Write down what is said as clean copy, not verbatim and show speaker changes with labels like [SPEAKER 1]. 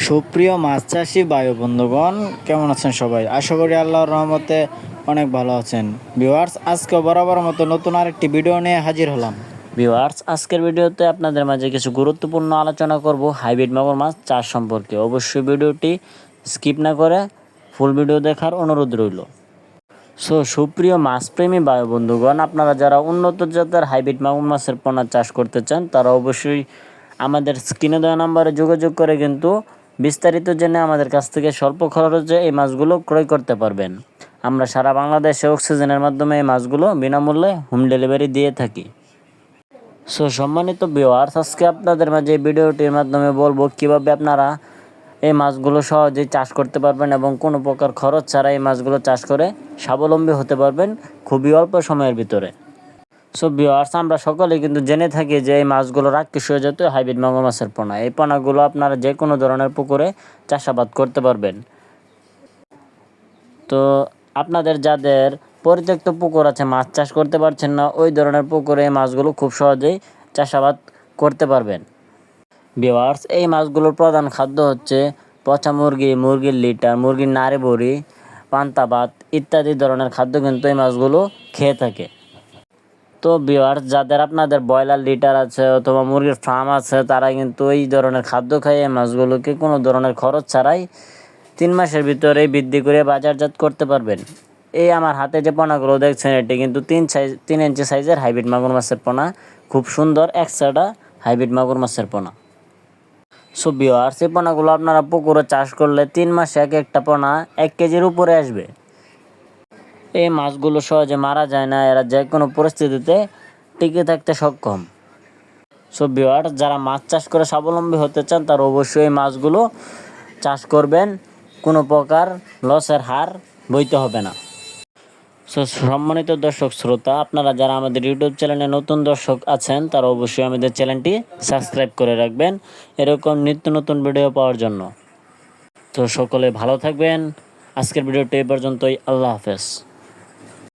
[SPEAKER 1] সুপ্রিয় মাছ চাষি বায়ু বন্ধুগণ, কেমন আছেন সবাই? আশা করি আল্লাহর রহমতে অনেক ভালো আছেন। ভিউয়ার্স, আজকে বরাবর মতো নতুন আরেকটি ভিডিও নিয়ে হাজির হলাম। ভিউয়ার্স, আজকের ভিডিওতে আপনাদের মাঝে কিছু গুরুত্বপূর্ণ আলোচনা করব হাইব্রিড মাগুর মাছ চাষ সম্পর্কে। অবশ্যই ভিডিওটি স্কিপ না করে ফুল ভিডিও দেখার অনুরোধ রইল। সুপ্রিয় মাছপ্রেমী বায়ু বন্ধুগণ, আপনারা যারা উন্নত জাতের হাইব্রিড মাগুর মাছের পোনা চাষ করতে চান তারা অবশ্যই আমাদের স্ক্রিনে দেওয়া নাম্বারে যোগাযোগ করে কিন্তু বিস্তারিত জেনে আমাদের কাছ থেকে স্বল্প খরচে এই মাছগুলো ক্রয় করতে পারবেন। আমরা সারা বাংলাদেশে অক্সিজেনের মাধ্যমে এই মাছগুলো বিনামূল্যে হোম ডেলিভারি দিয়ে থাকি। সম্মানিত ভিউয়ার্স, আজকে আপনাদের মাঝে এই ভিডিওটির মাধ্যমে বলবো কিভাবে আপনারা এই মাছগুলো সহজেই চাষ করতে পারবেন এবং কোনো প্রকার খরচ ছাড়া এই মাছগুলো চাষ করে স্বাবলম্বী হতে পারবেন খুবই অল্প সময়ের ভিতরে। ভিউয়ার্স, আমরা সকলেই কিন্তু জেনে থাকি যে এই মাছগুলো রাক্ষসীয় জাতীয় হাইব্রিড মাগুর মাছের পোনা। এই পোনাগুলো আপনারা যে কোনো ধরনের পুকুরে চাষাবাদ করতে পারবেন। তো আপনাদের যাদের পরিত্যক্ত পুকুর আছে, মাছ চাষ করতে পারছেন না, ওই ধরনের পুকুরে এই মাছগুলো খুব সহজেই চাষাবাদ করতে পারবেন। ভিউয়ার্স, এই মাছগুলোর প্রধান খাদ্য হচ্ছে পচা মুরগি, মুরগির লিটার, মুরগির নাড়ি বড়ি, পান্তা ভাত ইত্যাদি ধরনের খাদ্য কিন্তু এই মাছগুলো খেয়ে থাকে। তো ভিউয়ার্স, যাদের আপনাদের ব্রয়লার লিটার আছে অথবা মুরগির ফার্ম আছে, তারা কিন্তু এই ধরনের খাদ্য খায় এই মাছগুলোকে কোনো ধরনের খরচ ছাড়াই 3 মাসের ভিতরেই বৃদ্ধি করে বাজারজাত করতে পারবেন। এই আমার হাতে যে পোনাগুলো দেখছেন, এটি কিন্তু 3 ইঞ্চি সাইজের হাইব্রিড মাগুর মাছের পোনা। খুব সুন্দর একসাথে হাইব্রিড মাগুর মাছের পোনা। ভিউয়ার্স, এই পোনাগুলো আপনারা পুকুরে চাষ করলে 3 মাসে একটা পোনা 1 কেজির উপরে আসবে। এই মাছগুলো সহজে মারা যায় না, এরা যে কোনো পরিস্থিতিতে টিকে থাকতে সক্ষম। ভিউয়ার্স, যারা মাছ চাষ করে স্বাবলম্বী হতে চান তারা অবশ্যই এই মাছগুলো চাষ করবেন, কোনো প্রকার লসের হার বইতে হবে না। সম্মানিত দর্শক শ্রোতা, আপনারা যারা আমাদের ইউটিউব চ্যানেলে নতুন দর্শক আছেন তারা অবশ্যই আমাদের চ্যানেলটি সাবস্ক্রাইব করে রাখবেন এরকম নিত্য নতুন ভিডিও পাওয়ার জন্য। সকলে ভালো থাকবেন। আজকের ভিডিওটি এই পর্যন্তই। আল্লাহ হাফেজ।